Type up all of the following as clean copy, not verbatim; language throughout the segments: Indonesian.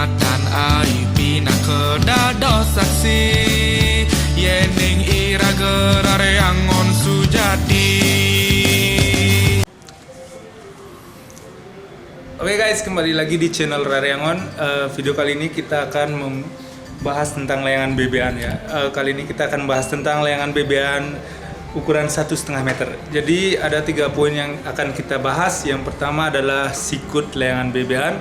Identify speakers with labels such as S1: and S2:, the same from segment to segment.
S1: dan ai pina kedado saksi yening ira gerare angon sujati. Oke guys, kembali lagi di channel Rareangon. Video kali ini kita akan membahas tentang layangan bebean ya. Kali ini kita akan bahas tentang layangan bebean ukuran 1,5 meter. Jadi ada 3 poin yang akan kita bahas. Yang pertama adalah sikut layangan bebean.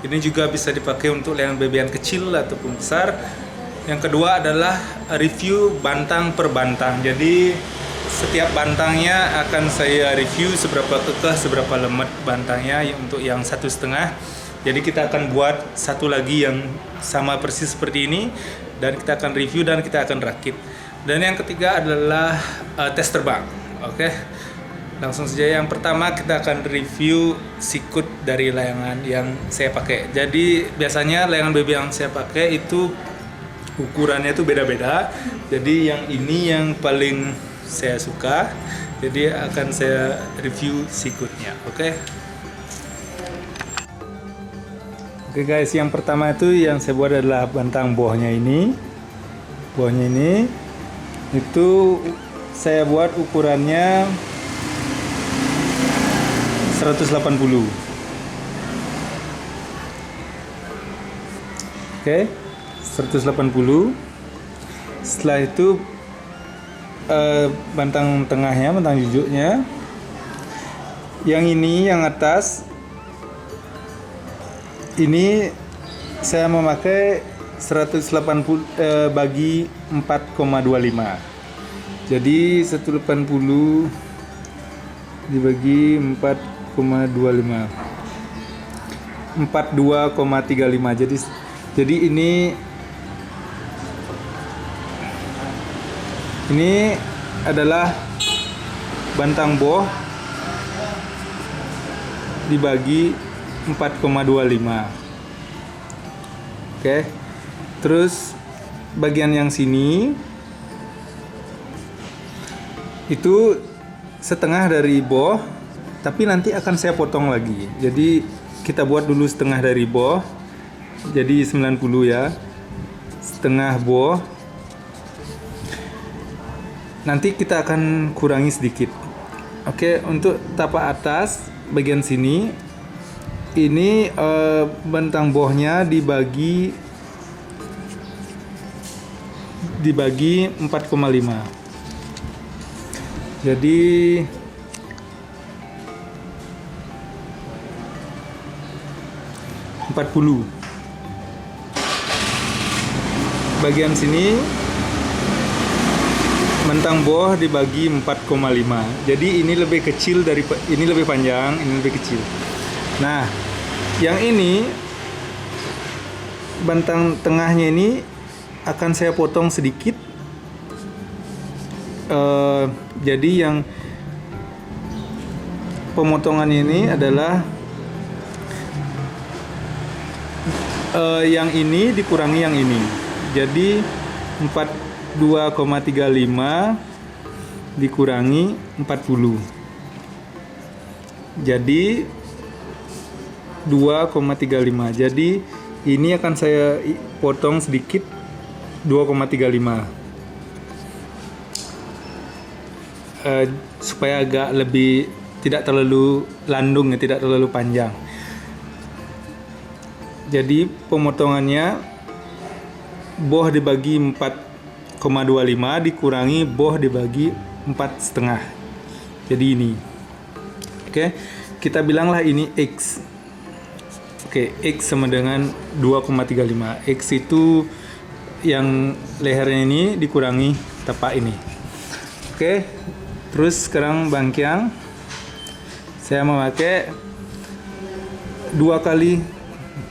S1: Ini juga bisa dipakai untuk layangan bebean kecil ataupun besar. Yang kedua adalah review bantang per bantang. Jadi setiap bantangnya akan saya review seberapa kekeh, seberapa lemot bantangnya untuk yang 1,5. Jadi kita akan buat satu lagi yang sama persis seperti ini dan kita akan review dan kita akan rakit. Dan yang ketiga adalah tes terbang. Oke. Langsung saja, yang pertama kita akan review sikut dari layangan yang saya pakai. Jadi biasanya layangan BB yang saya pakai itu ukurannya itu beda-beda. Jadi yang ini yang paling saya suka, jadi akan saya review sikutnya. Oke guys, yang pertama itu yang saya buat adalah bantang bohnya ini. Bohnya ini itu saya buat ukurannya 180. Oke, 180. Setelah itu bantang tengahnya, bantang jujuknya, yang ini yang atas ini saya memakai 180 bagi 4,25. Jadi 180 dibagi 4,25, 42,35. Jadi ini adalah bantang boh dibagi 4,25. Oke. Terus bagian yang sini itu setengah dari boh, tapi nanti akan saya potong lagi. Jadi kita buat dulu setengah dari boh. Jadi 90 ya. Setengah boh. Nanti kita akan kurangi sedikit. Oke, untuk tapak atas bagian sini ini bentang bohnya dibagi 4,5. Jadi bagian sini bentang boh dibagi 4,5. Jadi ini lebih kecil dari ini, lebih panjang, ini lebih kecil. Nah, yang ini bentang tengahnya ini akan saya potong sedikit. Jadi yang pemotongan ini adalah yang ini dikurangi yang ini. Jadi 42,35 dikurangi 40. Jadi 2,35. Jadi ini akan saya potong sedikit 2,35. Supaya agak lebih, tidak terlalu landung, tidak terlalu panjang. Jadi pemotongannya boh dibagi 4,25 dikurangi boh dibagi 4,5. Jadi ini. Oke, kita bilanglah ini X. Oke, X sama dengan 2,35. X itu yang lehernya ini dikurangi tapak ini. Oke, terus sekarang bangkiang. Saya memakai 2 kali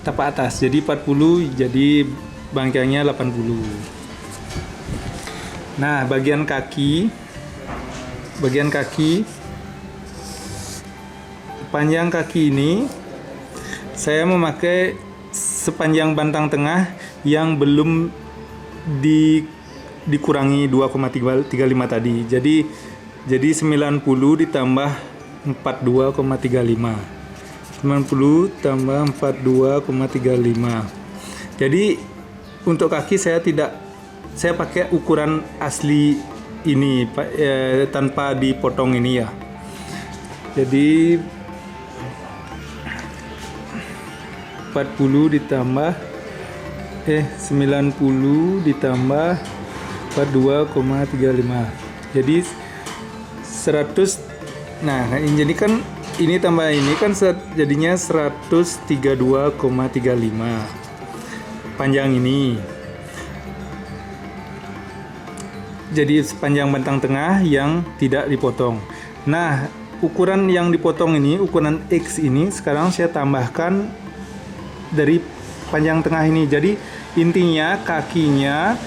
S1: tapak atas, jadi 40, jadi bangkiangnya 80. Nah, bagian kaki panjang kaki ini saya memakai sepanjang bantang tengah yang belum dikurangi 2,35 tadi. Jadi 90 ditambah 42,35. 90 tambah 42,35. Jadi untuk kaki saya pakai ukuran asli ini tanpa dipotong ini ya. Jadi 40 ditambah 90 ditambah 42,35. Jadi 100. Nah, ini jadi kan ini tambah ini kan jadinya 132,35 panjang ini. Jadi panjang bentang tengah yang tidak dipotong. Nah, ukuran yang dipotong ini, ukuran X ini sekarang saya tambahkan dari panjang tengah ini. Jadi intinya kakinya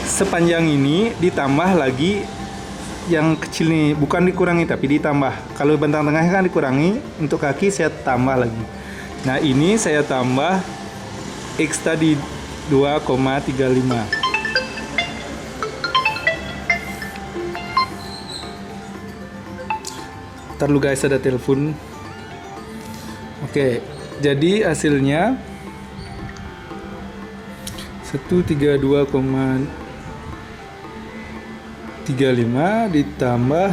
S1: sepanjang ini ditambah lagi yang kecil nih, bukan dikurangi tapi ditambah. Kalau bentang tengahnya kan dikurangi, untuk kaki saya tambah lagi. Nah, ini saya tambah X tadi 2,35. Ntar lu guys, ada telepon. Oke, jadi hasilnya 132,35 ditambah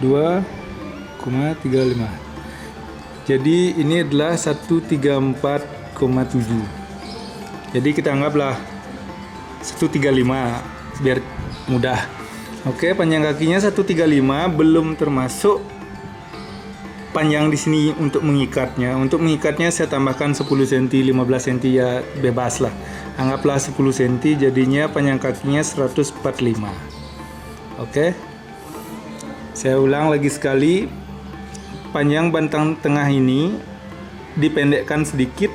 S1: 2,35. Jadi ini adalah 134,7. Jadi kita anggaplah 135 biar mudah. Oke, panjang kakinya 135, belum termasuk panjang di sini untuk mengikatnya. Untuk mengikatnya saya tambahkan 10 cm, 15 cm ya bebas lah. Anggaplah 10 cm, jadinya panjang kakinya 145. Oke. Saya ulang lagi sekali. Panjang bentang tengah ini dipendekkan sedikit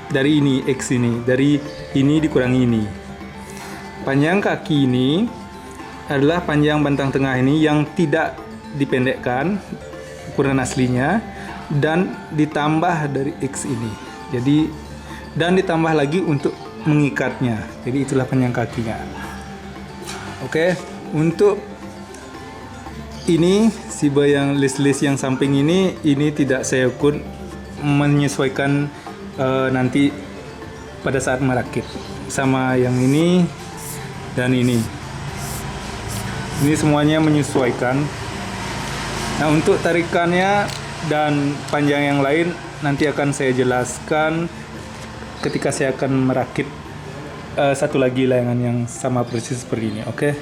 S1: dari ini, X ini. Dari ini dikurangi ini. Panjang kaki ini adalah panjang bentang tengah ini yang tidak dipendekkan ukuran aslinya dan ditambah dari X ini. Jadi dan ditambah lagi untuk mengikatnya. Jadi itulah panjang kakinya. Oke, untuk ini yang list yang samping ini tidak saya ukur, menyesuaikan nanti pada saat merakit. Sama yang ini dan ini semuanya menyesuaikan. Nah, untuk tarikannya dan panjang yang lain nanti akan saya jelaskan ketika saya akan merakit satu lagi layangan yang sama persis seperti ini. Oke.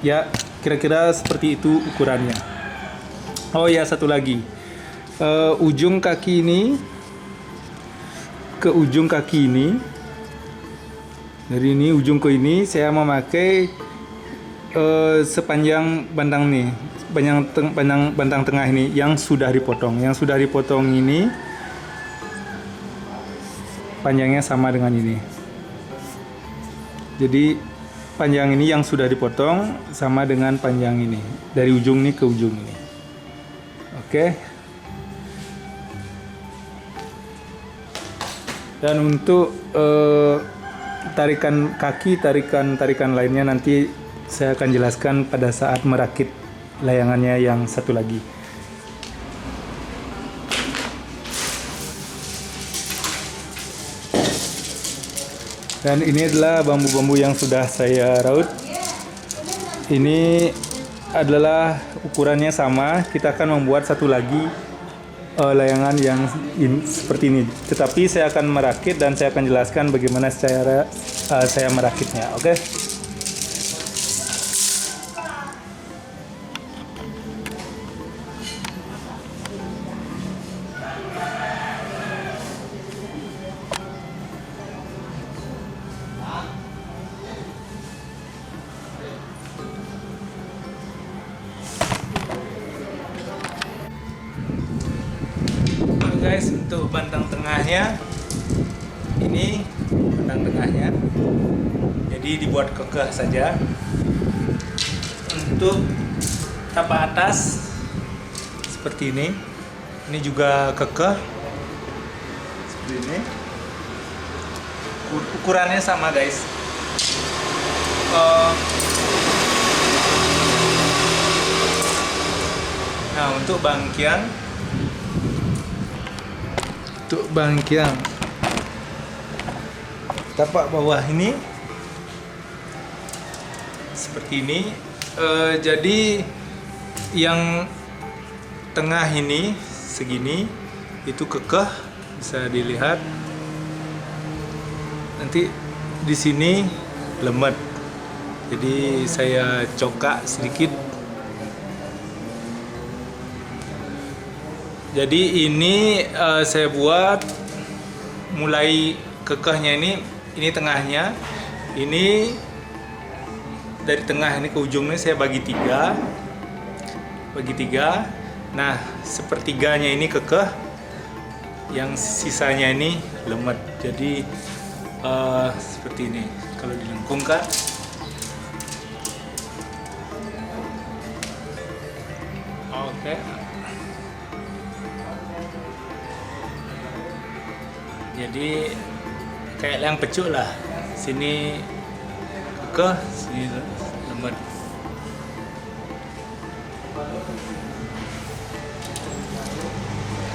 S1: Ya, kira-kira seperti itu ukurannya. Oh ya, satu lagi. Ujung kaki ini ke ujung kaki ini. Dari ini ujung ke ini saya memakai sepanjang bentang nih, panjang bentang tengah ini yang sudah dipotong. Yang sudah dipotong ini panjangnya sama dengan ini. Jadi panjang ini yang sudah dipotong sama dengan panjang ini, dari ujung ini ke ujung ini. Oke. Dan untuk tarikan kaki, tarikan lainnya nanti saya akan jelaskan pada saat merakit layangannya yang satu lagi. Dan ini adalah bambu-bambu yang sudah saya raut. Ini adalah ukurannya sama. Kita akan membuat satu lagi layangan yang seperti ini. Tetapi saya akan merakit dan saya akan jelaskan bagaimana cara saya merakitnya. Oke? Guys, untuk bentang tengahnya ini bentang tengahnya, jadi dibuat kekeh saja. Untuk tapak atas seperti ini juga kekeh seperti ini. Ukurannya sama guys. Nah, untuk bangkian tapak bawah ini seperti ini. Jadi yang tengah ini segini itu kekeh, bisa dilihat. Nanti di sini lemot. Jadi saya cokak sedikit. Jadi ini saya buat mulai kekehnya ini tengahnya, ini dari tengah ini ke ujungnya saya bagi tiga. Nah, sepertiganya ini kekeh, yang sisanya ini lemot. Jadi seperti ini kalau dilengkungkan. Oke. Jadi kayak yang pecuk lah. Sini kekeh, sini lemot.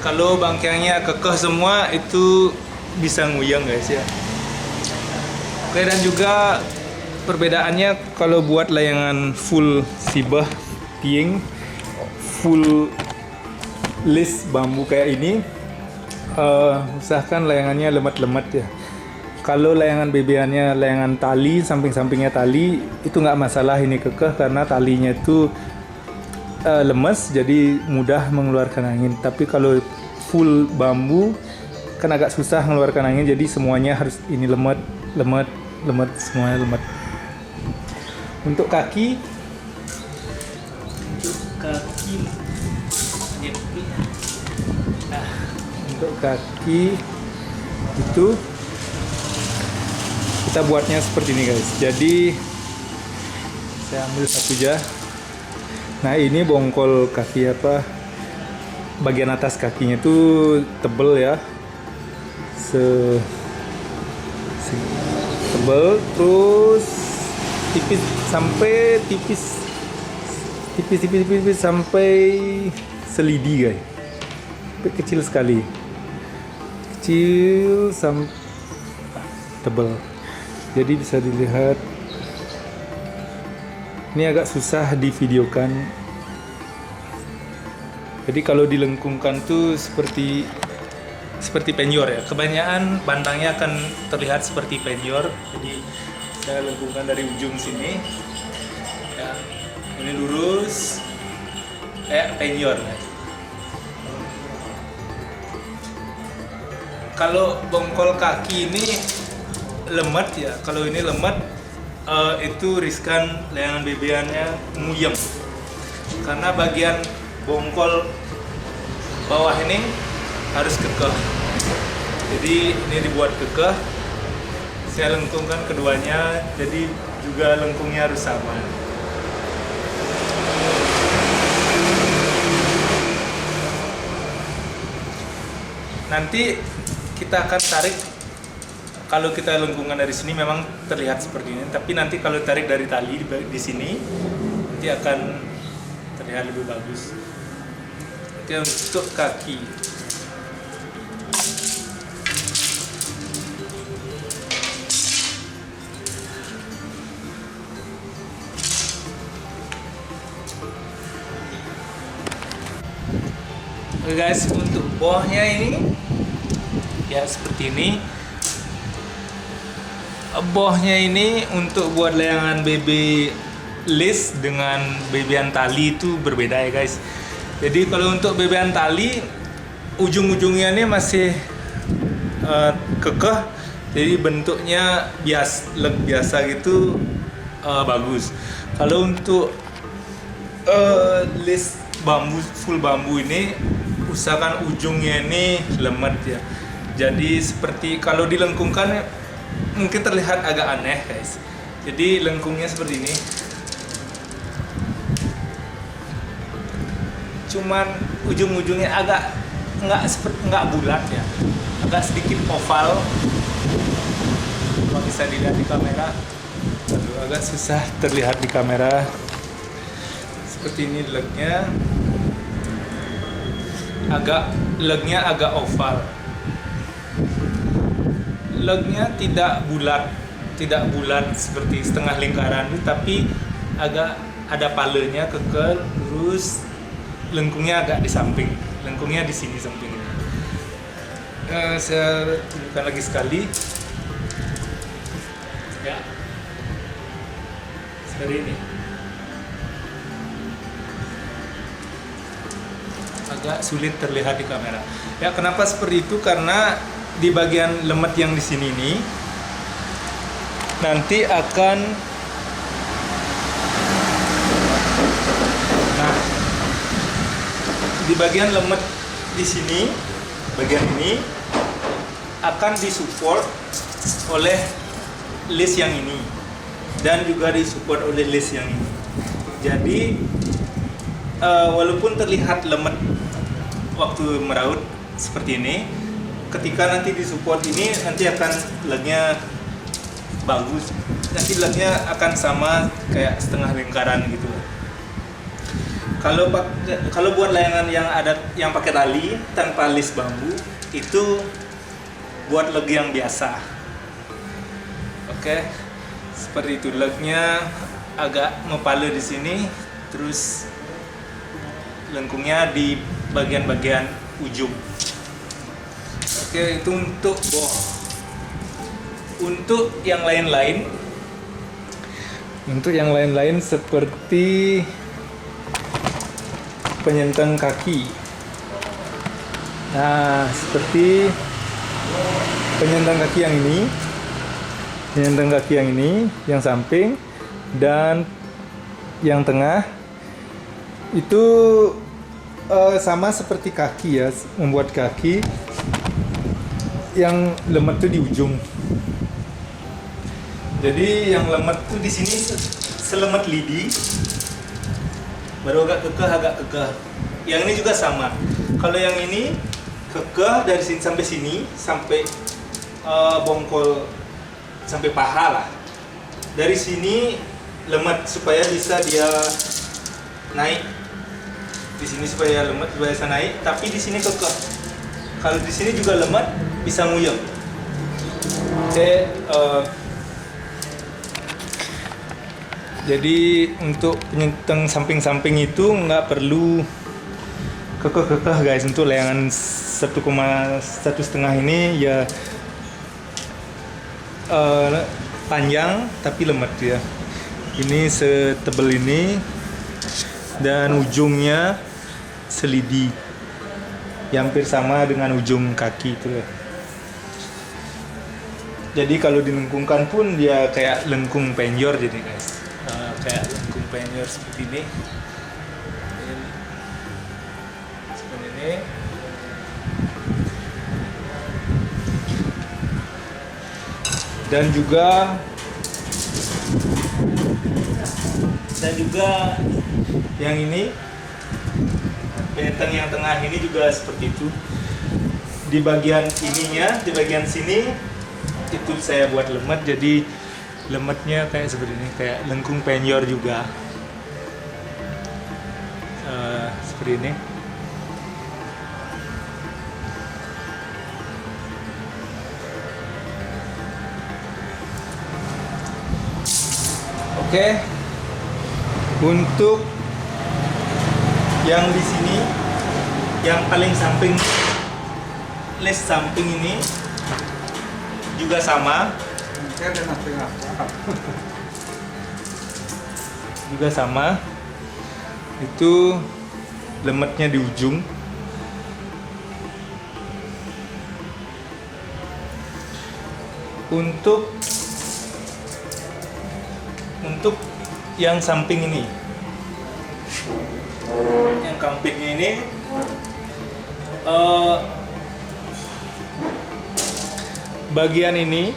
S1: Kalau bangkainya kekeh semua itu bisa nguyang guys ya. Oke, dan juga perbedaannya kalau buat layangan full sibah tiing, full list bambu kayak ini, usahakan layangannya lemot-lemot ya. Kalau layangan bebeannya layangan tali, samping-sampingnya tali, itu nggak masalah ini kekeh karena talinya itu lemes, jadi mudah mengeluarkan angin. Tapi kalau full bambu kan agak susah mengeluarkan angin, jadi semuanya harus ini lemot, semuanya lemot. Untuk kaki nah, untuk kaki itu kita buatnya seperti ini guys. Jadi saya ambil satu aja. Nah, ini bongkol kaki bagian atas kakinya itu tebel ya, tebel, terus tipis sampai selidi guys, kecil sekali, sampai tebel. Jadi bisa dilihat. Ini agak susah divideokan. Jadi kalau dilengkungkan tuh seperti penyor ya. Kebanyakan bandangnya akan terlihat seperti penyor. Jadi saya lengkungkan dari ujung sini. Ya, ini lurus kayak penyor. Ya. Kalau bongkol kaki ini lemot ya. Kalau ini lemot, itu riskan layangan bebeannya nguyem, karena bagian bongkol bawah ini harus kekeh. Jadi ini dibuat kekeh. Saya lengkungkan keduanya, jadi juga lengkungnya harus sama. Nanti kita akan tarik. Kalau kita lengkungan dari sini memang terlihat seperti ini, tapi nanti kalau tarik dari tali di sini nanti akan terlihat lebih bagus. Itu untuk kaki. Oke guys, untuk bawahnya ini ya seperti ini. Bohnya ini untuk buat layangan BB list dengan bebean tali itu berbeda ya guys. Jadi kalau untuk bebean tali, ujung-ujungnya ini masih kekeh, jadi bentuknya biasa gitu, bagus. Kalau untuk list bambu, full bambu ini, usahakan ujungnya ini lemot ya. Jadi seperti kalau dilengkungkan mungkin terlihat agak aneh guys. Jadi lengkungnya seperti ini, cuman ujung-ujungnya agak nggak bulat ya, agak sedikit oval. Kalau bisa dilihat di kamera, agak susah terlihat di kamera. Seperti ini legnya agak oval. legnya tidak bulat seperti setengah lingkaran, tapi agak ada palanya kekal, terus lengkungnya agak di samping, lengkungnya di sini sampingnya. Saya tunjukkan lagi sekali, ya, seperti ini. Agak sulit terlihat di kamera. Ya, kenapa seperti itu? Karena di bagian lemet yang di sini nih nanti akan di bagian lemet di sini, bagian ini akan disupport oleh list yang ini dan juga disupport oleh list yang ini. Jadi walaupun terlihat lemet waktu meraut seperti ini, ketika nanti disupport ini nanti akan legnya bagus, nanti legnya akan sama kayak setengah lingkaran gitu. Kalau buat layangan yang pakai tali tanpa list bambu itu buat leg yang biasa. Oke, seperti itu, legnya agak ngepala di sini, terus lengkungnya di bagian-bagian ujung. Oke, itu untuk boh. Untuk yang lain-lain seperti penyentang kaki. Nah, seperti penyentang kaki yang ini, yang samping dan yang tengah itu sama seperti kaki ya, membuat kaki yang lemet itu di ujung. Jadi yang lemet itu di sini selemet lidi, baru agak kekeh. Yang ini juga sama. Kalau yang ini kekeh dari sini sampai bongkol sampai paha lah. Dari sini lemet supaya bisa dia naik. Di sini supaya lemet bisa naik, tapi di sini kekeh. Kalau di sini juga lemet bisa nguyek. Jadi untuk penyentang samping-samping itu nggak perlu kekeh guys. Untuk layangan 1,5 ini ya panjang tapi lemet ya. Ini setebal ini dan ujungnya selidi, yang hampir sama dengan ujung kaki itu. Jadi kalau dilengkungkan pun dia kayak lengkung penjor jadi guys. Kayak lengkung penjor seperti ini. Seperti ini. Dan juga yang ini, benteng yang tengah ini juga seperti itu. Di bagian ininya, di bagian sini itu saya buat lemet, jadi lemetnya kayak seperti ini, kayak lengkung penjor juga. Seperti ini. Oke. Untuk yang di sini, yang paling samping, les samping ini juga sama. Juga sama. Itu lemetnya di ujung. Untuk yang samping ini, yang kampitnya ini bagian ini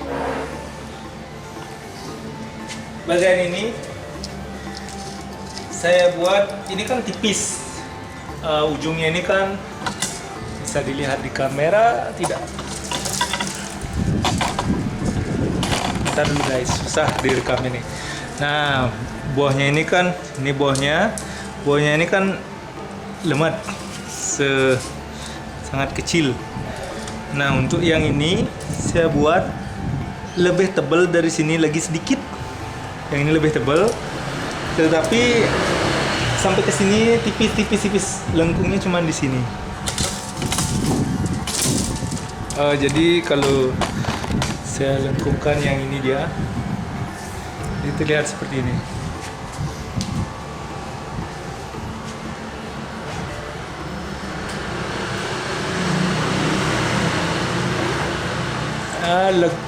S1: saya buat, ini kan tipis, ujungnya ini kan bisa dilihat di kamera tidak? Bentar dulu guys, susah direkam ini. Nah, buahnya ini kan, buahnya ini kan lemat, sangat kecil. Nah, untuk yang ini saya buat lebih tebal dari sini lagi sedikit. Yang ini lebih tebal, tetapi sampai ke sini tipis. Lengkungnya cuma di sini. Jadi kalau saya lengkungkan yang ini dia terlihat seperti ini.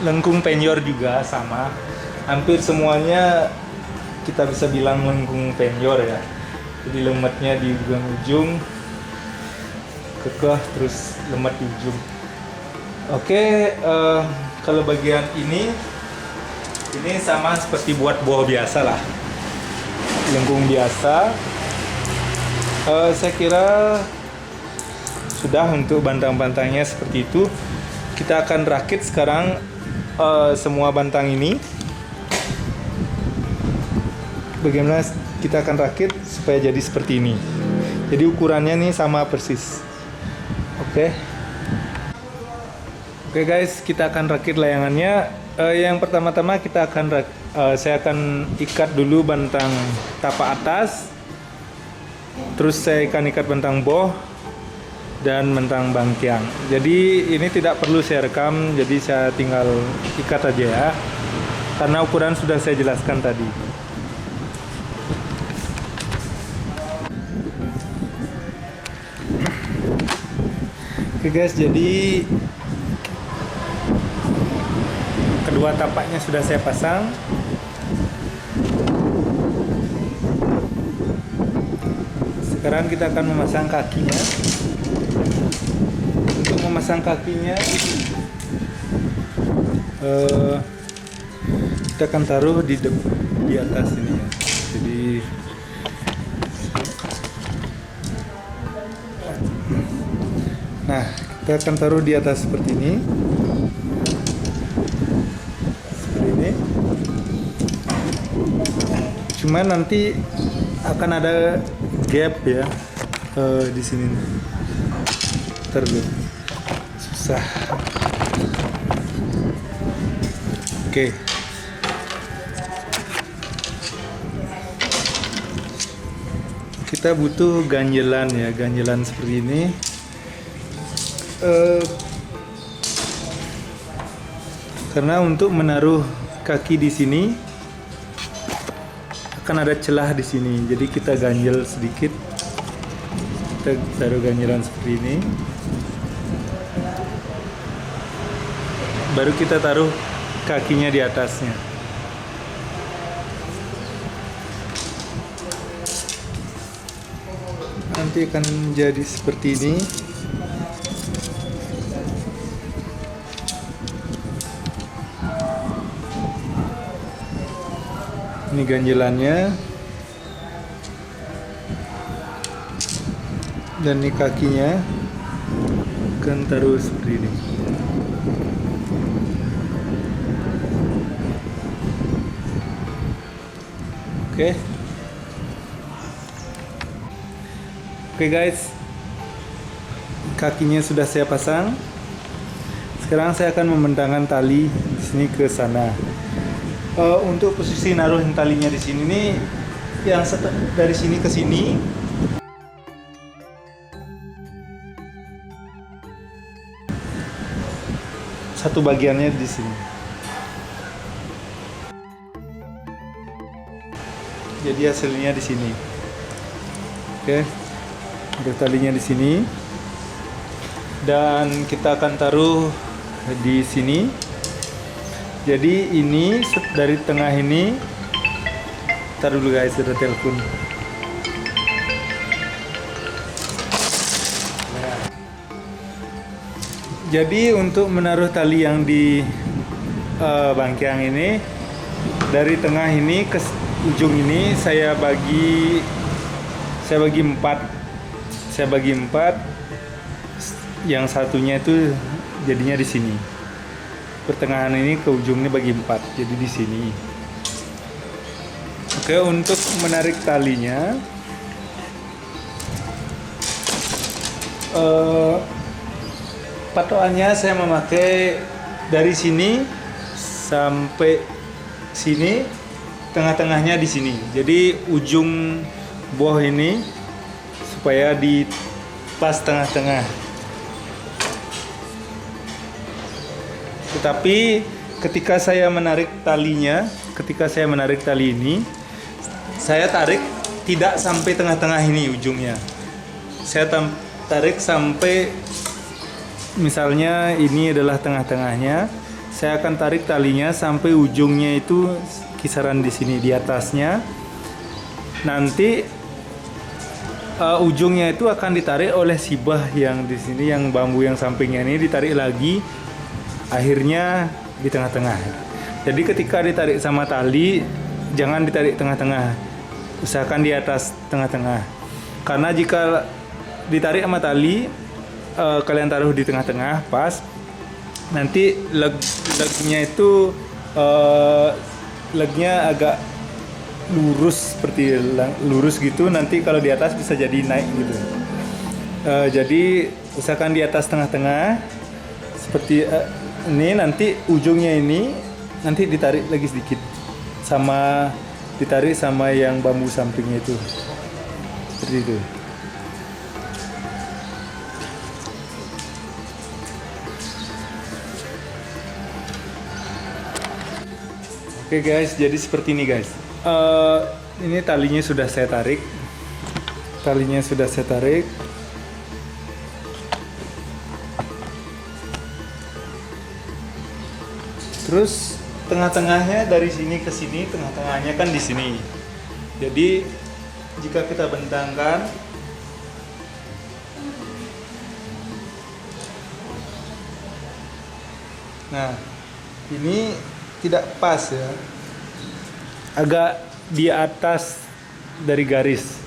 S1: Lengkung penyor juga sama. Hampir semuanya kita bisa bilang lengkung penyor ya. Jadi lematnya di ujung, kekeh, terus lemat di ujung. Oke, kalau bagian ini sama seperti buat buah biasa lah, lengkung biasa. Saya kira sudah untuk bantang-bantangnya seperti itu. Kita akan rakit sekarang semua bantang ini. Bagaimana kita akan rakit supaya jadi seperti ini. Jadi ukurannya nih sama persis. Oke guys, kita akan rakit layangannya. Yang pertama-tama saya akan ikat dulu bantang tapak atas. Terus saya akan ikat bantang boh dan bantang bangkiang. Jadi ini tidak perlu saya rekam, jadi saya tinggal ikat aja ya. Karena ukuran sudah saya jelaskan tadi. Oke guys, jadi kedua tapaknya sudah saya pasang. Sekarang kita akan memasang kakinya. Untuk memasang kakinya, kita akan taruh di atas ini ya. Jadi nah, kita akan taruh di atas seperti ini. Cuman nanti akan ada gap ya di sini. Terlalu susah. Oke. Kita butuh ganjelan ya, ganjelan seperti ini. Karena untuk menaruh kaki di sini akan ada celah di sini, jadi kita ganjel sedikit. Kita taruh ganjelan seperti ini, baru kita taruh kakinya di atasnya. Nanti akan menjadi seperti ini. Ini ganjelannya, dan ini kakinya akan taruh seperti ini. Oke guys, kakinya sudah saya pasang. Sekarang saya akan membentangkan tali di sini ke sana. Untuk posisi naruh talinya di sini nih, yang dari sini ke sini, satu bagiannya di sini. Jadi hasilnya di sini. Oke, ada talinya di sini, dan kita akan taruh di sini. Jadi ini dari tengah ini, taruh dulu guys, ada telepon. Jadi untuk menaruh tali yang di bangkiang ini, dari tengah ini ke ujung ini saya bagi 4. Yang satunya itu jadinya di sini. Pertengahan ini ke ujungnya bagi 4, jadi di sini. Oke, untuk menarik talinya, patokannya saya memakai dari sini sampai sini, tengah-tengahnya di sini. Jadi ujung boh ini supaya di pas tengah-tengah. Tetapi ketika saya menarik talinya, ketika saya menarik tali ini, saya tarik tidak sampai tengah-tengah ini ujungnya. Saya tarik sampai misalnya ini adalah tengah-tengahnya. Saya akan tarik talinya sampai ujungnya itu kisaran di sini di atasnya. Nanti ujungnya itu akan ditarik oleh sibah yang di sini, yang bambu yang sampingnya ini ditarik lagi, akhirnya di tengah-tengah. Jadi ketika ditarik sama tali, jangan ditarik tengah-tengah, usahakan di atas tengah-tengah. Karena jika ditarik sama tali, kalian taruh di tengah-tengah pas, nanti legnya itu legnya agak lurus, seperti lurus gitu. Nanti kalau di atas bisa jadi naik gitu. Jadi usahakan di atas tengah-tengah seperti ini. Nanti ujungnya ini nanti ditarik lagi sedikit, sama ditarik sama yang bambu sampingnya itu, seperti itu. Oke guys, jadi seperti ini guys. Ini talinya sudah saya tarik. Terus tengah-tengahnya dari sini ke sini, tengah-tengahnya kan di sini. Jadi jika kita bentangkan, nah ini tidak pas ya, agak di atas dari garis.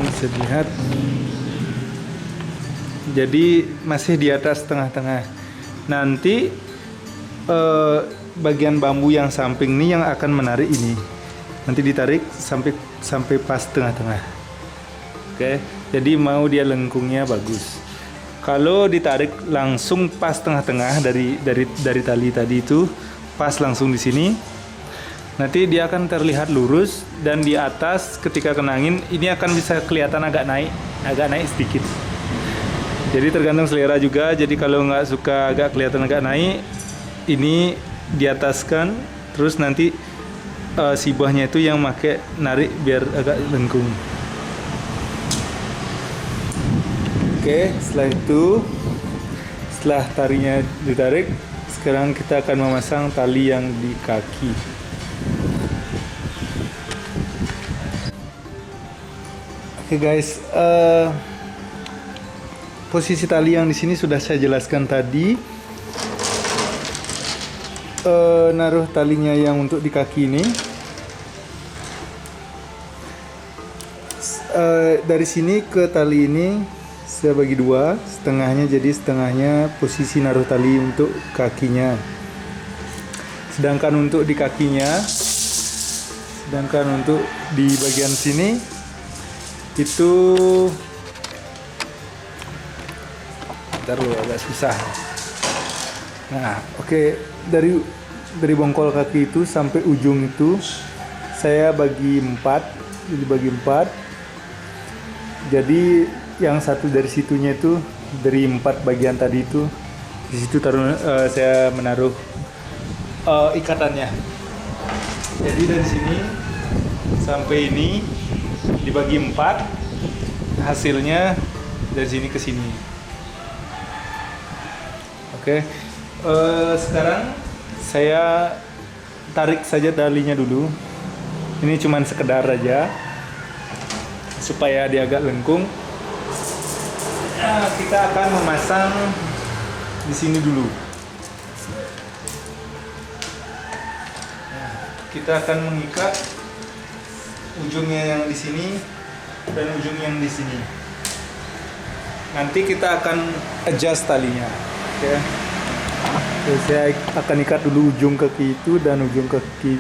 S1: Bisa dilihat, jadi masih di atas tengah-tengah. Nanti bagian bambu yang samping ini yang akan menarik ini, nanti ditarik sampai pas tengah-tengah. Oke, jadi mau dia lengkungnya bagus. Kalau ditarik langsung pas tengah-tengah dari tali tadi itu, pas langsung di sini, nanti dia akan terlihat lurus, dan di atas ketika kena angin ini akan bisa kelihatan agak naik sedikit. Jadi tergantung selera juga. Jadi kalau nggak suka agak kelihatan agak naik, ini diataskan, terus nanti sibahnya itu yang pakai narik biar agak lengkung. Oke, setelah itu, setelah tarinya ditarik, sekarang kita akan memasang tali yang di kaki. Oke guys, posisi tali yang di sini sudah saya jelaskan tadi. Naruh talinya yang untuk di kaki ini. Dari sini ke tali ini saya bagi dua, setengahnya, jadi setengahnya posisi naruh tali untuk kakinya. Sedangkan untuk di bagian sini itu agak susah. Nah, oke, dari bongkol kaki itu sampai ujung itu saya bagi 4. Jadi yang satu dari situnya itu, dari 4 bagian tadi itu, di situ saya menaruh ikatannya. Jadi dari sini sampai ini dibagi 4, hasilnya dari sini ke sini. Oke, sekarang saya tarik saja talinya dulu. Ini cuman sekedar aja supaya dia agak lengkung. Nah, kita akan memasang di sini dulu. Nah, kita akan mengikat ujungnya yang di sini dan ujung yang di sini. Nanti kita akan adjust talinya. Oke. Saya akan ikat dulu ujung kaki itu dan ujung kaki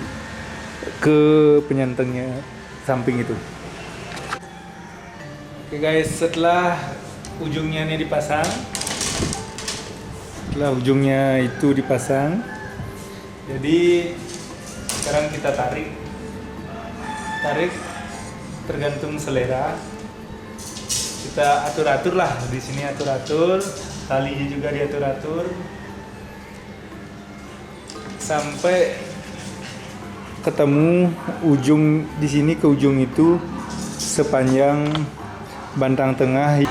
S1: ke penyantengnya samping itu. Oke guys, setelah ujungnya ini dipasang, Setelah ujungnya itu dipasang, jadi sekarang kita tarik tergantung selera. Kita atur-atur lah di sini, atur-atur talinya juga diatur-atur sampai ketemu ujung di sini ke ujung itu sepanjang bantang tengah.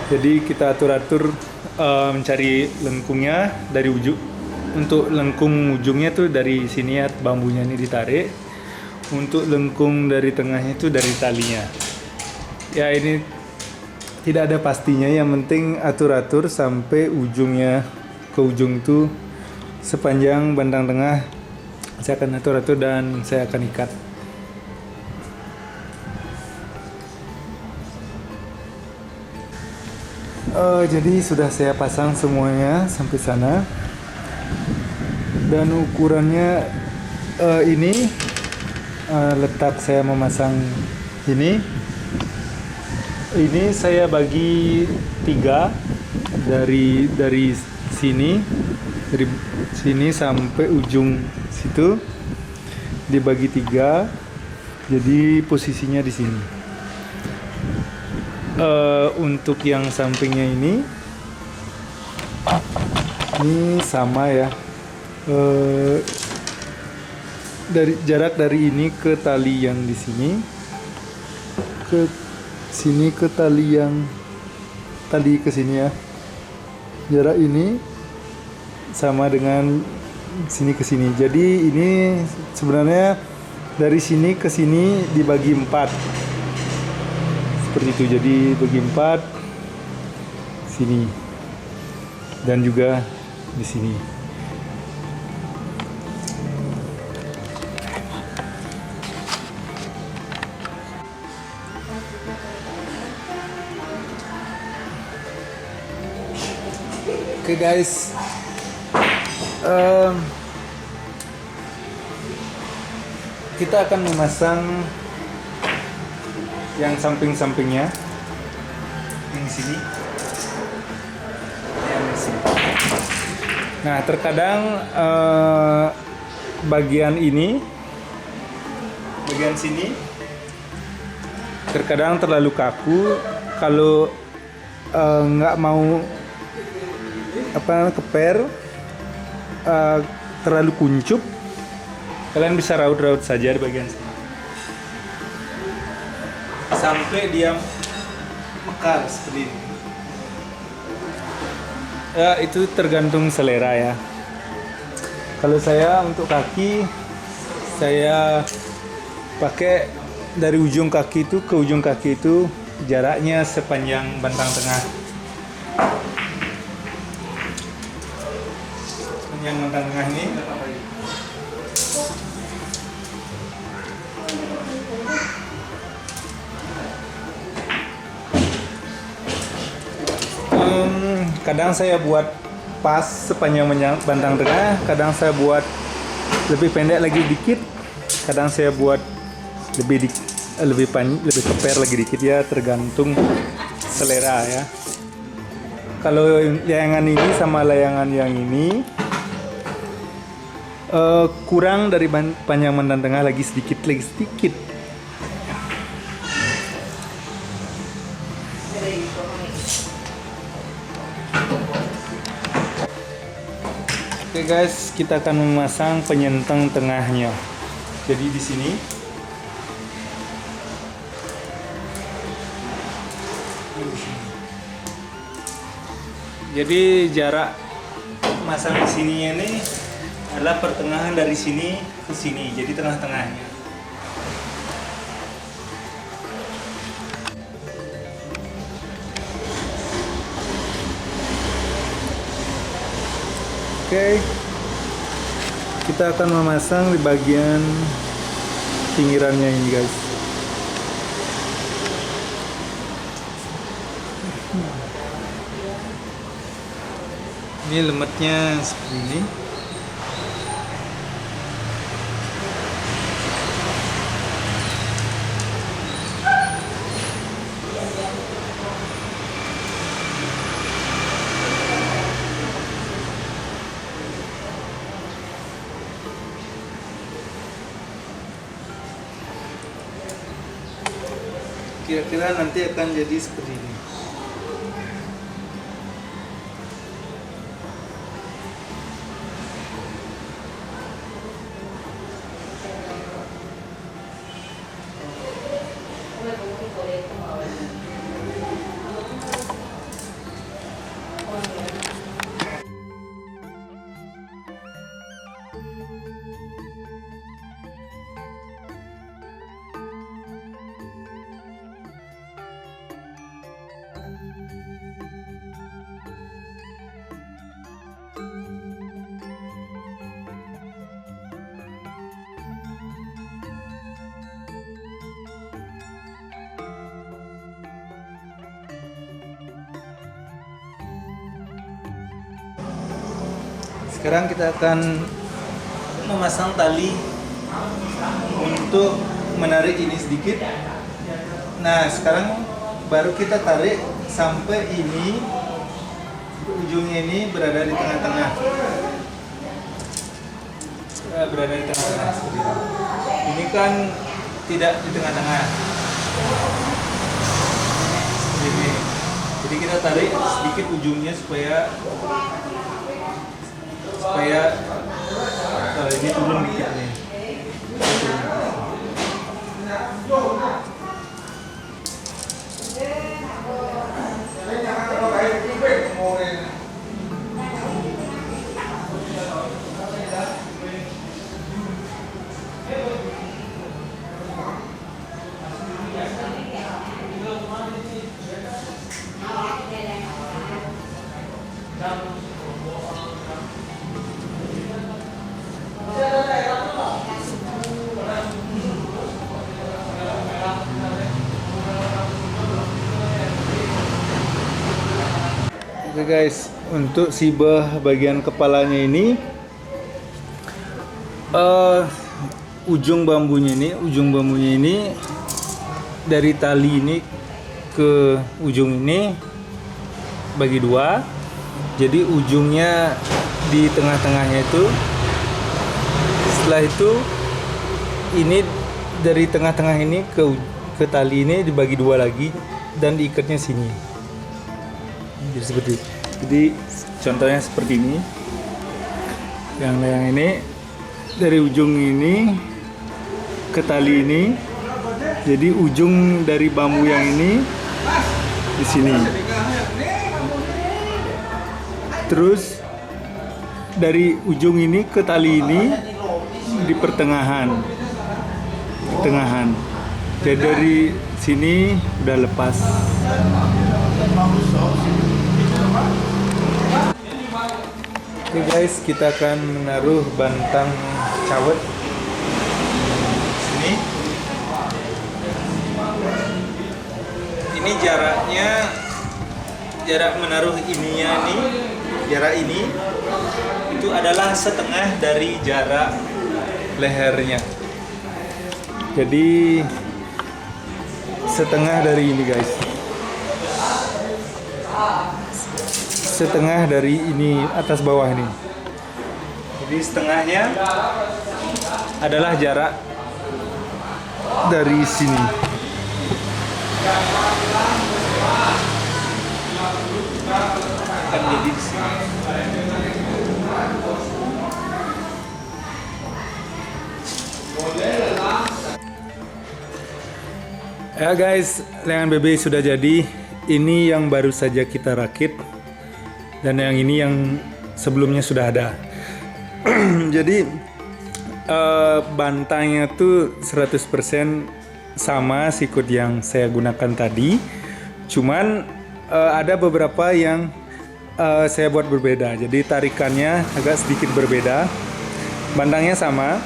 S1: Jadi kita atur-atur mencari lengkungnya dari ujung. Untuk lengkung ujungnya tuh dari sini ya, bambunya ini ditarik. Untuk lengkung dari tengahnya itu dari talinya. Ya ini tidak ada pastinya, yang penting atur-atur sampai ujungnya ke ujung itu sepanjang bantang tengah. Saya akan atur-atur dan saya akan ikat. Jadi sudah saya pasang semuanya sampai sana, dan ukurannya ini letak saya memasang ini saya bagi 3 dari sini sampai ujung situ dibagi 3, jadi posisinya di sini. Untuk yang sampingnya ini sama ya, dari jarak dari ini ke tali yang di sini ke sini ke tali ke sini ya, jarak ini sama dengan sini ke sini. Jadi ini sebenarnya dari sini ke sini dibagi 4 seperti itu. Jadi bagi 4 sini dan juga di sini. Oke guys, kita akan memasang yang samping-sampingnya, yang sini, yang sini. Nah, terkadang bagian sini terkadang terlalu kaku. Kalau nggak mau keper, terlalu kuncup, kalian bisa raut-raut saja di bagian sini sampai dia mekar seperti ini. Ya, itu tergantung selera ya. Kalau saya untuk kaki, saya pakai dari ujung kaki itu ke ujung kaki itu jaraknya sepanjang bantang tengah. Sepanjang bantang tengah ini. Kadang saya buat pas sepanjang bantang tengah, kadang saya buat lebih pendek lagi dikit, kadang saya buat lebih keper lagi dikit ya, tergantung selera ya. Kalau layangan ini sama layangan yang ini kurang dari panjang bantang tengah lagi sedikit. Oke guys, kita akan memasang penyentang tengahnya. Jadi di sini jadi jarak masang di sini ini adalah pertengahan dari sini ke sini, jadi tengah-tengahnya. Oke, kita akan memasang di bagian pinggirannya ini guys. Ini lemetnya seperti ini. Kira-kira nanti akan jadi seperti ini. Sekarang kita akan memasang tali untuk menarik ini sedikit. Nah, sekarang baru kita tarik sampai ini, ujungnya ini berada di tengah-tengah. Berada di tengah-tengah seperti ini. Ini kan tidak di tengah-tengah. Seperti ini. Jadi kita tarik sedikit ujungnya supaya ini turun dikit nih. Oke guys, untuk si bagian kepalanya ini, ujung bambunya ini dari tali ini ke ujung ini bagi dua. Jadi ujungnya di tengah-tengahnya itu. Setelah itu ini dari tengah-tengah ini ke tali ini dibagi dua lagi dan diikatnya sini. Jadi contohnya seperti ini. Yang ini dari ujung ini ke tali ini. Jadi ujung dari bambu yang ini di sini. Terus dari ujung ini ke tali ini di pertengahan. Jadi dari sini udah lepas. Oke guys, kita akan menaruh bantang cawet sini. Ini jarak menaruh ininya nih, jarak ini itu adalah setengah dari jarak lehernya. Jadi setengah dari ini guys. Setengah dari ini atas bawah ini. Jadi setengahnya adalah jarak dari sini. Akan jadi di sini. Ya guys, layangan BB sudah jadi. Ini yang baru saja kita rakit. Dan yang ini yang sebelumnya sudah ada. Jadi bantangnya tuh 100% sama sikut yang saya gunakan tadi. Cuman ada beberapa yang saya buat berbeda. Jadi tarikannya agak sedikit berbeda. Bantangnya sama.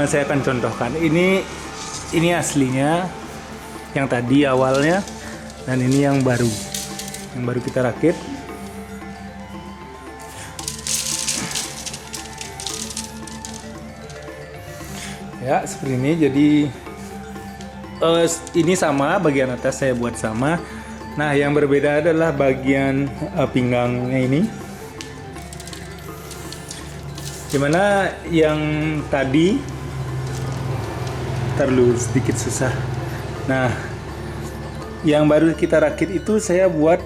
S1: Saya akan contohkan. Ini aslinya yang tadi awalnya, dan ini yang baru kita rakit. Ya seperti ini. Jadi ini sama, bagian atas saya buat sama. Nah yang berbeda adalah bagian pinggangnya ini, dimana yang tadi terlalu sedikit susah. Nah Yang baru kita rakit itu saya buat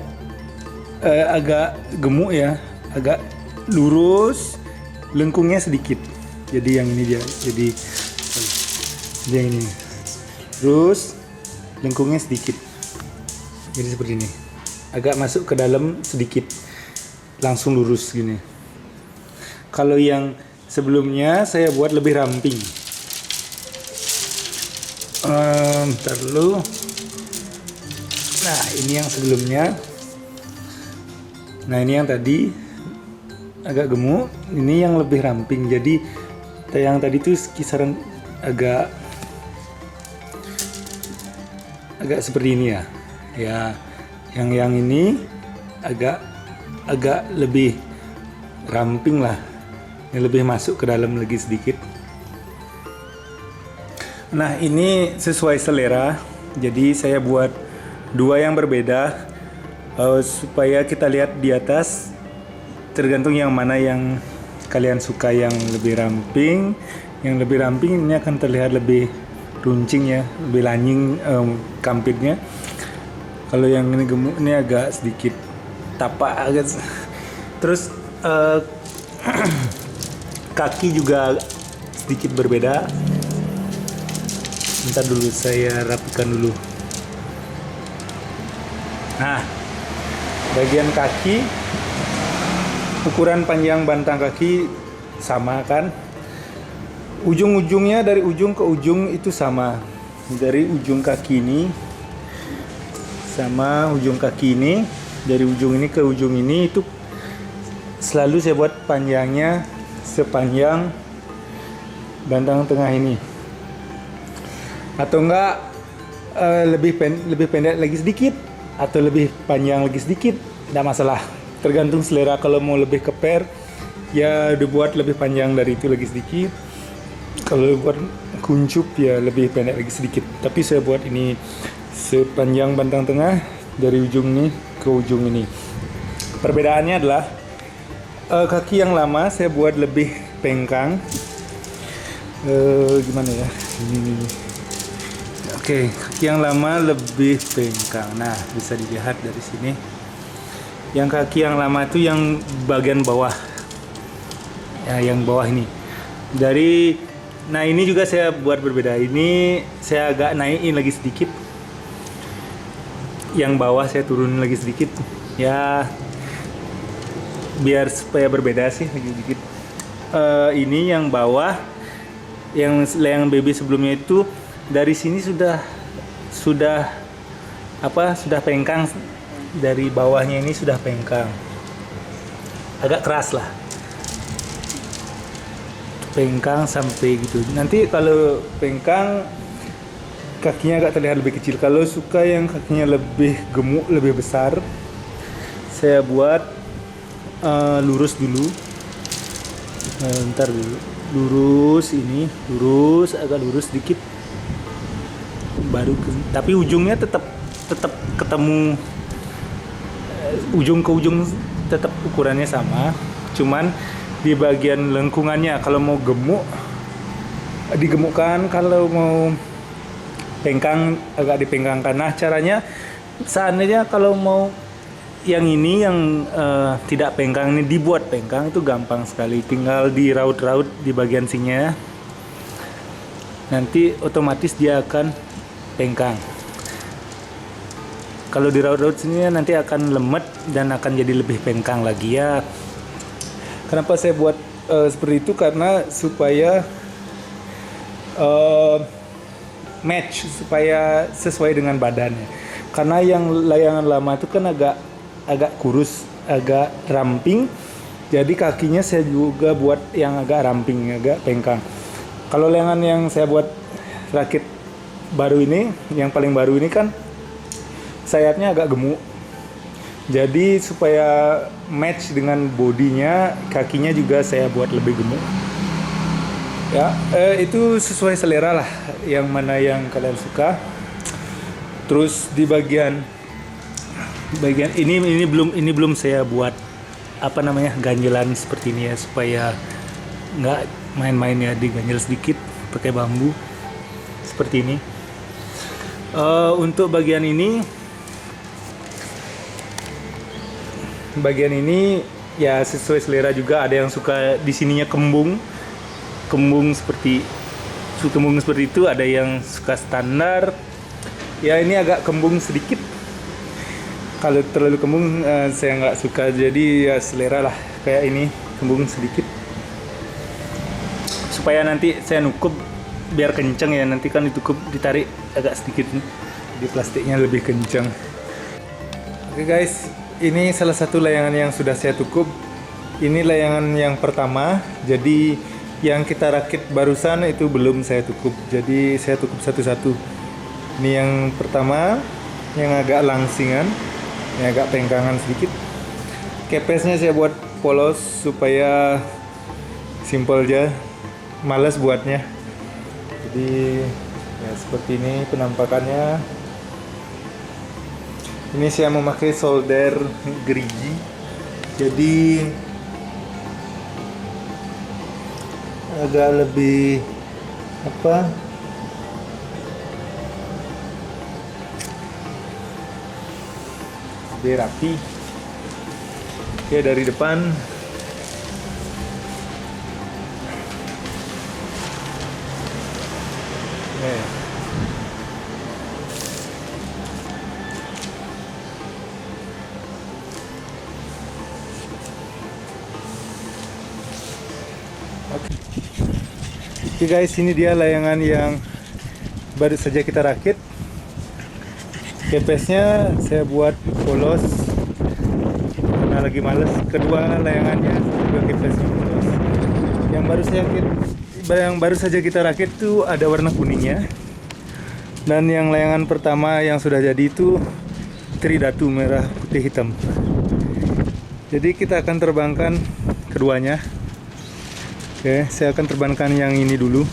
S1: agak gemuk ya, agak lurus, lengkungnya sedikit. Jadi yang ini dia, jadi yang ini terus lengkungnya sedikit, jadi seperti ini, agak masuk ke dalam sedikit, langsung lurus gini. Kalau yang sebelumnya saya buat lebih ramping. Bentar dulu. Nah ini yang sebelumnya. Nah ini yang tadi agak gemuk, ini yang lebih ramping. Jadi yang tadi tuh kisaran agak seperti ini ya. Ya, yang ini agak lebih ramping lah. Ini lebih masuk ke dalam lagi sedikit. Nah ini sesuai selera. Jadi saya buat dua yang berbeda supaya kita lihat di atas. Tergantung yang mana yang kalian suka, yang lebih ramping. Yang lebih ramping ini akan terlihat lebih runcing ya, lebih lanying kampitnya. Kalau yang ini gemuk ini agak sedikit tapak agak. Terus kaki juga sedikit berbeda. Bentar dulu saya rapikan dulu. Nah, bagian kaki, ukuran panjang bantang kaki sama kan? Ujung-ujungnya dari ujung ke ujung itu sama. Dari ujung kaki ini sama ujung kaki ini, dari ujung ini ke ujung ini itu selalu saya buat panjangnya sepanjang bantang tengah ini. Atau enggak lebih pendek lagi sedikit atau lebih panjang lagi sedikit, tidak masalah, tergantung selera. Kalau mau lebih keper ya dibuat lebih panjang dari itu lagi sedikit, kalau buat kuncup ya lebih pendek lagi sedikit. Tapi saya buat ini sepanjang bantang tengah dari ujung ini ke ujung ini. Perbedaannya adalah kaki yang lama saya buat lebih pengkang. Gimana ya ini. Oke, kaki yang lama lebih pengkang. Nah, bisa dilihat dari sini. Yang kaki yang lama itu yang bagian bawah. Ya, yang bawah ini. Nah ini juga saya buat berbeda. Ini saya agak naikin lagi sedikit. Yang bawah saya turunin lagi sedikit. Ya, biar supaya berbeda sih lagi sedikit. Ini yang bawah, yang baby sebelumnya itu. Dari sini sudah pengkang, dari bawahnya ini sudah pengkang, agak keras lah, pengkang sampai gitu. Nanti kalau pengkang kakinya agak terlihat lebih kecil. Kalau suka yang kakinya lebih gemuk, lebih besar, saya buat lurus dulu. Ntar dulu, lurus ini, agak lurus sedikit. Baru tapi ujungnya tetap ketemu, ujung ke ujung tetap ukurannya sama, cuman di bagian lengkungannya kalau mau gemuk digemukkan, kalau mau pengkang agak dipengkangkan. Nah caranya seandainya kalau mau yang ini yang tidak pengkang ini dibuat pengkang itu gampang sekali, tinggal diraut-raut di bagian sininya, nanti otomatis dia akan pengkang. Kalau diraut-raut sini nanti akan lemet dan akan jadi lebih pengkang lagi ya. Kenapa saya buat seperti itu? Karena supaya match, supaya sesuai dengan badannya. Karena yang layangan lama itu kan agak kurus, agak ramping. Jadi kakinya saya juga buat yang agak ramping, agak pengkang. Kalau layangan yang saya buat rakit baru ini, yang paling baru ini kan sayapnya agak gemuk. Jadi supaya match dengan bodinya, kakinya juga saya buat lebih gemuk. Ya, itu sesuai selera lah, yang mana yang kalian suka. Terus di bagian ini belum saya buat ganjelan seperti ini ya, supaya nggak main-main ya, diganjel sedikit pakai bambu seperti ini. Untuk bagian ini bagian ini ya sesuai selera juga. Ada yang suka di sininya kembung seperti itu, ada yang suka standar. Ya ini agak kembung sedikit. Kalau terlalu kembung saya nggak suka, jadi ya selera lah kayak ini kembung sedikit. Supaya nanti saya nukup biar kenceng ya, nanti kan ditukup ditarik agak sedikit di plastiknya lebih kenceng. Oke guys, ini salah satu layangan yang sudah saya tukup. Ini layangan yang pertama, jadi yang kita rakit barusan itu belum saya tukup, jadi saya tukup satu-satu. Ini yang pertama, yang agak langsingan, yang agak pengkangan sedikit. Kepesnya saya buat polos supaya simple aja, males buatnya. Jadi ya seperti ini penampakannya. Ini saya memakai solder gerigi, jadi agak lebih lebih rapi. Oke, dari depan Oke guys, ini dia layangan yang baru saja kita rakit. Kepesnya saya buat polos karena lagi males. Kedua layangannya juga kepesnya polos. Yang baru saja kita rakit tuh ada warna kuningnya. Dan yang layangan pertama yang sudah jadi itu tridatu, merah putih hitam. Jadi kita akan terbangkan keduanya. Oke, saya akan terbangkan yang ini dulu.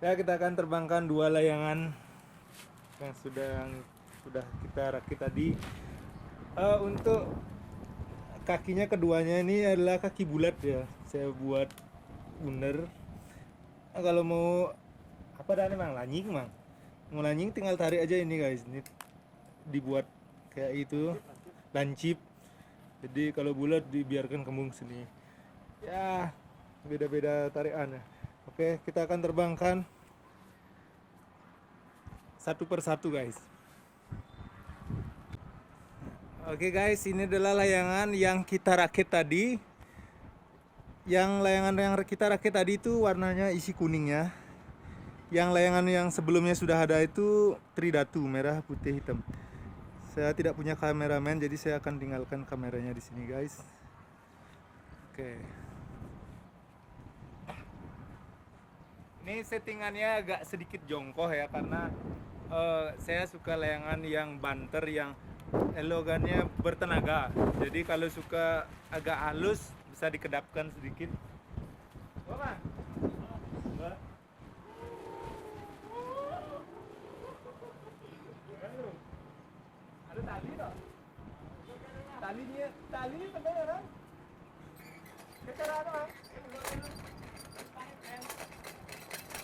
S1: Ya, kita akan terbangkan dua layangan yang sudah kita rakit tadi. Untuk kakinya keduanya ini adalah kaki bulat ya. Saya buat bundar. Kalau mau apa dah mang lanying mang. Mau lanying tinggal tarik aja ini guys. Ini dibuat kayak itu, lancip. Jadi kalau bulat dibiarkan kembung sini. Ya, beda-beda tarikannya. Oke, kita akan terbangkan satu persatu guys. Oke guys, ini adalah layangan yang kita rakit tadi. Yang layangan yang kita rakit tadi itu warnanya isi kuningnya. Yang layangan yang sebelumnya sudah ada itu tridatu, merah putih hitam. Saya tidak punya kameramen, jadi saya akan tinggalkan kameranya di sini, guys. Oke. Ini settingannya agak sedikit jongkok ya, karena saya suka layangan yang banter, yang elogannya bertenaga. Jadi kalau suka agak halus, bisa dikedapkan sedikit. Ada tali tak? Tali ni tengah orang. Kita ada bang.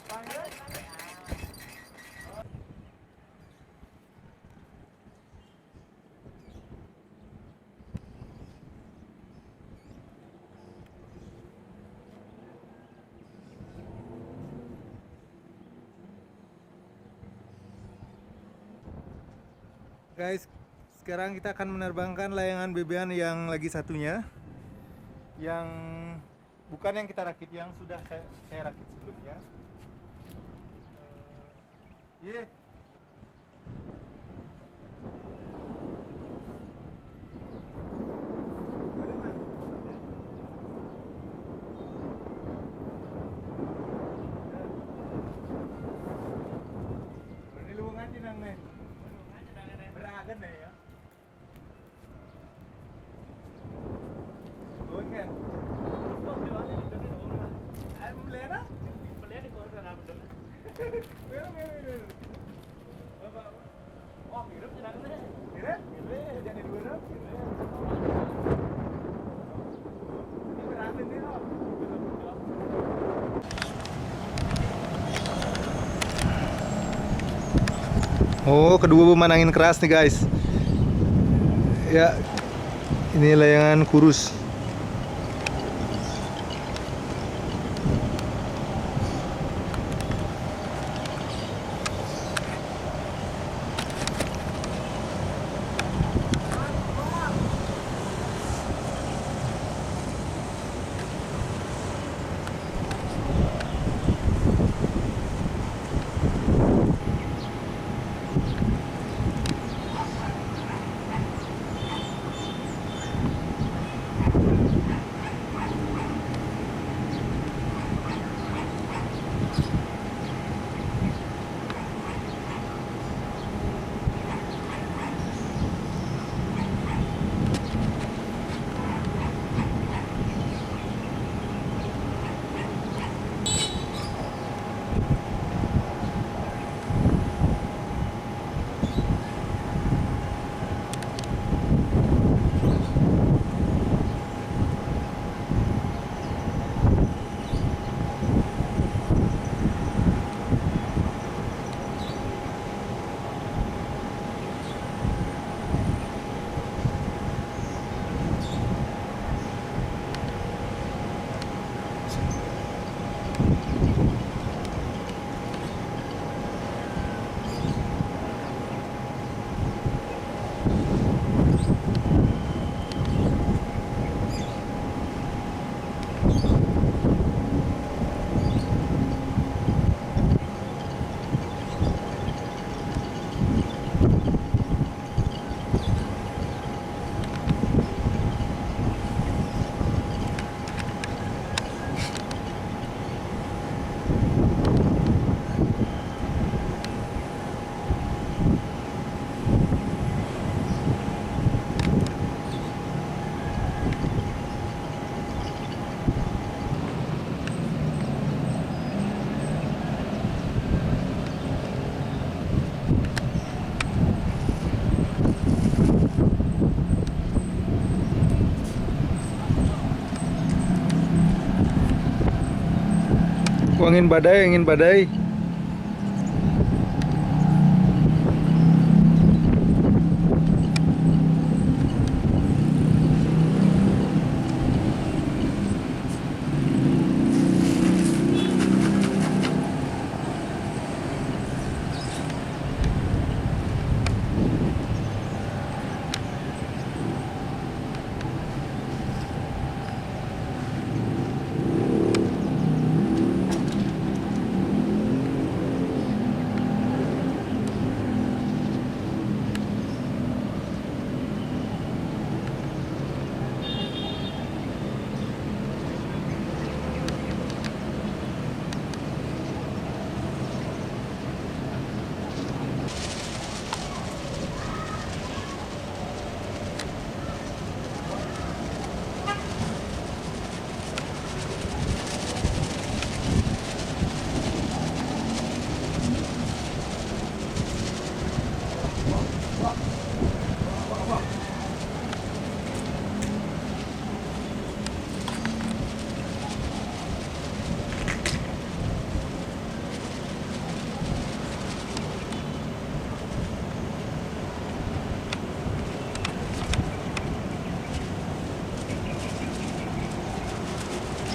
S1: Panjang. Guys, sekarang kita akan menerbangkan layangan bebean yang lagi satunya, yang bukan yang kita rakit, yang sudah saya rakit sebelumnya. Ini luangan nang nih. Beragan deh ya. Oke. Mulera? Mulera di koran apa dong? Oh, hidup jangan deh. Hidup? Hidup jangan diurut. Ini beragan nih loh. Oh, kedua pemanangin keras nih guys. Ya, ini layangan kurus. Angin badai, angin badai.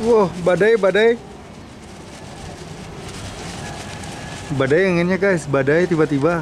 S1: Wow, badai, badai. Badai anginnya guys, badai tiba-tiba.